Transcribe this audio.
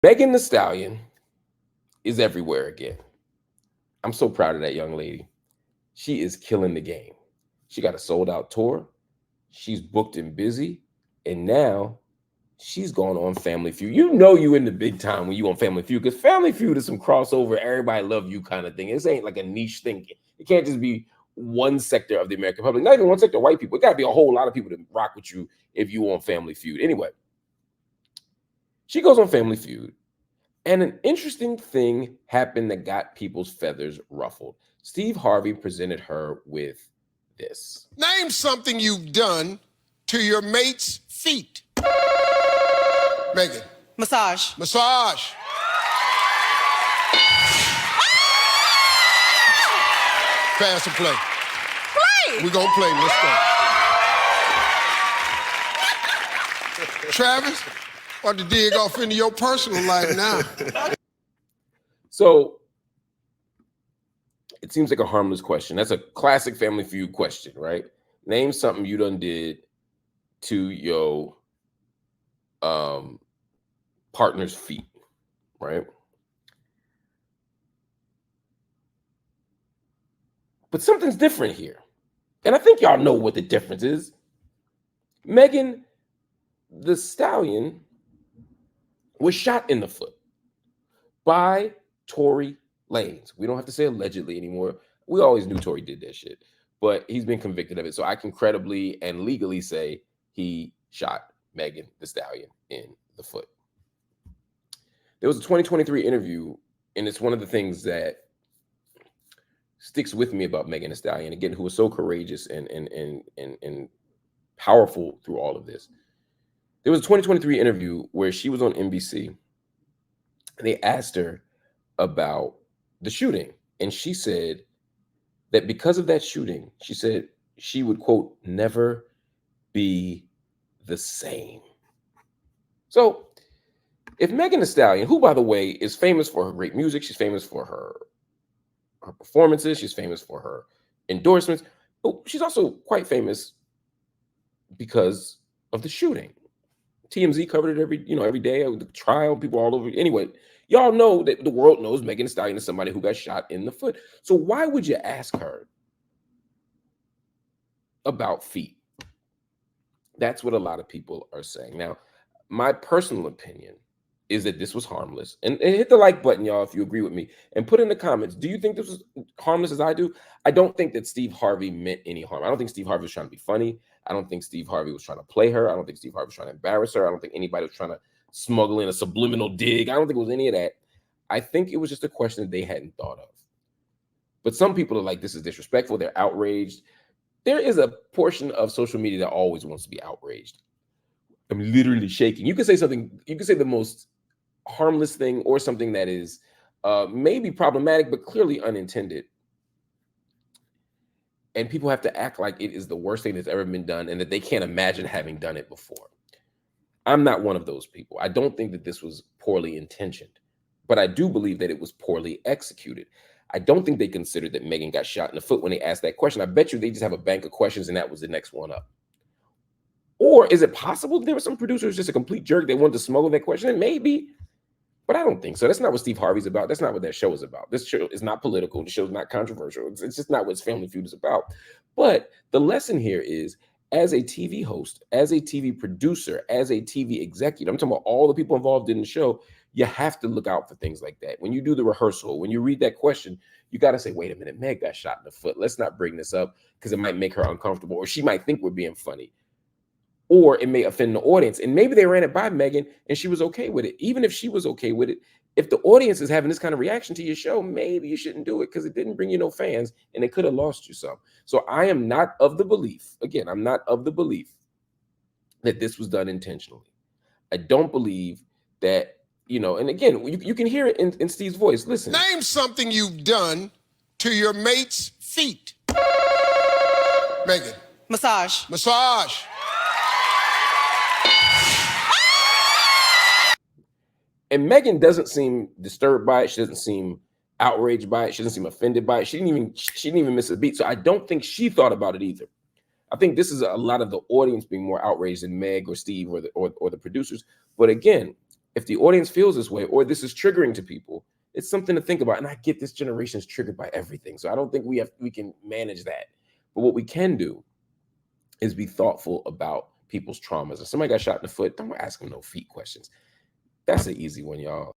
Megan Thee Stallion is everywhere again. I'm so proud of that young lady. She is killing the game. She got a sold out tour. She's booked and busy. And now she's going on Family Feud. You know you in the big time when you on Family Feud, because Family Feud is some crossover, everybody love you kind of thing. This ain't like a niche thing. It can't just be one sector of the American public, not even one sector of white people. It got to be a whole lot of people to rock with you if you on Family Feud. Anyway, she goes on Family Feud. And an interesting thing happened that got people's feathers ruffled. Steve Harvey presented her with this. Name something you've done to your mate's feet. Megan. Massage. Massage. Pass or play? Play. We're gonna play. Let's go. Travis, about to dig off into your personal life now. So it seems like a harmless question. That's a classic Family Feud question, right? Name something you done did to your partner's feet, right? But something's different here. And I think y'all know what the difference is. Megan Thee Stallion was shot in the foot by Tory Lanez. We don't have to say allegedly anymore. We always knew Tory did that shit, but he's been convicted of it. So I can credibly and legally say he shot Megan Thee Stallion in the foot. There was a 2023 interview, and it's one of the things that sticks with me about Megan Thee Stallion, again, who was so courageous and powerful through all of this. There was a 2023 interview where she was on NBC, and they asked her about the shooting. And she said that because of that shooting, she said she would, quote, never be the same. So if Megan Thee Stallion, who, by the way, is famous for her great music, she's famous for her performances, she's famous for her endorsements, but she's also quite famous because of the shooting. TMZ covered it every day. The trial, people all over. Anyway, y'all know that the world knows Megan Thee Stallion is somebody who got shot in the foot. So why would you ask her about feet? That's what a lot of people are saying. Now, my personal opinion is that this was harmless. And hit the like button, y'all, if you agree with me. And put in the comments, do you think this was harmless as I do? I don't think that Steve Harvey meant any harm. I don't think Steve Harvey was trying to be funny. I don't think Steve Harvey was trying to play her. I don't think Steve Harvey was trying to embarrass her. I don't think anybody was trying to smuggle in a subliminal dig. I don't think it was any of that. I think it was just a question that they hadn't thought of. But some people are like, this is disrespectful. They're outraged. There is a portion of social media that always wants to be outraged. I'm literally shaking. You can say something, you can say the most harmless thing or something that is maybe problematic, but clearly unintended. And people have to act like it is the worst thing that's ever been done and that they can't imagine having done it before. I'm not one of those people. I don't think that this was poorly intentioned, but I do believe that it was poorly executed. I don't think they considered that Megan got shot in the foot when they asked that question. I bet you they just have a bank of questions and that was the next one up. Or is it possible there were some producers just a complete jerk? They wanted to smuggle that question in? Maybe, but I don't think so. That's not what Steve Harvey's about. That's not what that show is about. This show is not political. The show is not controversial. It's just not what Family Feud is about. But the lesson here is, as a TV host, as a TV producer, as a TV executive, I'm talking about all the people involved in the show, you have to look out for things like that. When you do the rehearsal, when you read that question, you got to say, wait a minute, Meg got shot in the foot. Let's not bring this up because it might make her uncomfortable, or she might think we're being funny, or it may offend the audience. And maybe they ran it by Megan and she was okay with it. Even if she was okay with it, if the audience is having this kind of reaction to your show, maybe you shouldn't do it because it didn't bring you no fans and it could have lost you some. So I am not of the belief, again, I'm not of the belief that this was done intentionally. I don't believe that, and again, you can hear it in Steve's voice. Listen. Name something you've done to your mate's feet. Megan. Massage. Massage. And Megan doesn't seem disturbed by it. She doesn't seem outraged by it. She doesn't seem offended by it. She didn't even miss a beat. So I don't think she thought about it either. I think this is a lot of the audience being more outraged than Meg or Steve or the producers. But again, if the audience feels this way or this is triggering to people, it's something to think about. And I get this generation is triggered by everything. So I don't think we can manage that. But what we can do is be thoughtful about people's traumas. If somebody got shot in the foot, don't ask them no feet questions. That's an easy one, y'all.